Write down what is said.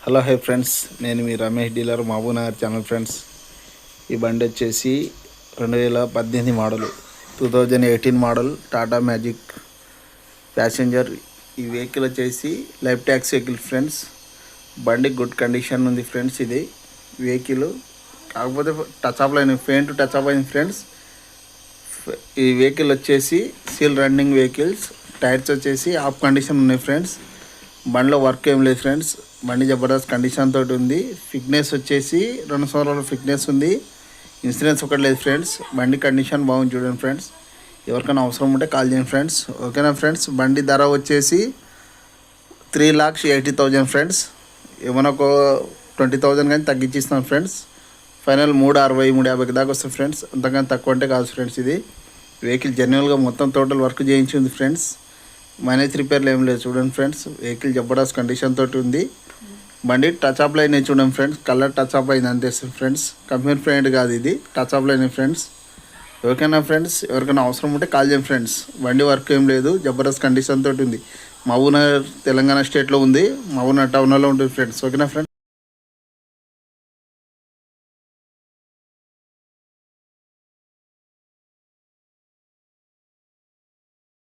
Hello hi friends, నేను మీ Ramesh dealer Mahabubnagar channel. Friends, ఈ బండి వచ్చేసి 2018 model, 2018 model Tata magic passenger. ఈ వెహికల్ వచ్చేసి లైఫ్ ట్యాక్స్ వెహికల్ ఫ్రెండ్స్. బండి గుడ్ కండిషన్ ఉంది ఫ్రెండ్స్. ఇది వెహికల్ కాకపోతే టచ్ అప్ అయిన పెయింట్ టచ్ అప్ అయింది ఫ్రెండ్స్. ఈ వెహికల్ వచ్చేసి సీల్ రన్నింగ్ వెహికల్స్. టైర్స్ వచ్చేసి ఆఫ్ కండిషన్ ఉన్నాయి ఫ్రెండ్స్. బండిలో వర్క్ ఏం లేదు ఫ్రెండ్స్. బండి జబర్దస్త్ కండిషన్ తోటి ఉంది. ఫిట్నెస్ వచ్చేసి 2 సంవత్సరాల ఫిట్నెస్ ఉంది. ఇన్సూరెన్స్ ఒకటి లేదు ఫ్రెండ్స్. బండి కండిషన్ బాగుంది చూడండి ఫ్రెండ్స్. ఎవరికైనా అవసరం ఉంటే కాల్ చేయండి ఫ్రెండ్స్. ఓకేనా ఫ్రెండ్స్. బండి ధర వచ్చేసి 3,80,000 ఫ్రెండ్స్. ఏమైనా ఒక 20,000 కానీ తగ్గించిస్తాను ఫ్రెండ్స్. ఫైనల్ 3,60,000 3,50 దాకా వస్తుంది ఫ్రెండ్స్. అంతకని తక్కువ అంటే కాదు ఫ్రెండ్స్. ఇది వెహికల్ జెన్యున్గా మొత్తం టోటల్ వర్క్ చేయించింది ఫ్రెండ్స్. మైనేజ్ రిపేర్లు ఏం లేదు చూడండి ఫ్రెండ్స్. వెహికల్ జబర్దస్త్ కండిషన్ తోటి ఉంది. బండి టచ్ అప్ లైన్ చూడండి ఫ్రెండ్స్. కలర్ టచ్ అప్ అయింది అంతే ఫ్రెండ్స్. కంపెనీ ఫ్రెండ్ కాదు, ఇది టచ్ అప్ లైన్ ఫ్రెండ్స్. ఎవరికైనా ఫ్రెండ్స్, ఎవరికైనా అవసరం ఉంటే కాల్ చేయండి ఫ్రెండ్స్. బండి వర్క్ ఏం లేదు, జబర్దస్త్ కండిషన్ తోటి ఉంది. మహబూబ్నగర్ తెలంగాణ స్టేట్లో ఉంది. మహబూబ్నగర్ టౌన్లో ఉంటుంది ఫ్రెండ్స్. ఓకేనా ఫ్రెండ్స్.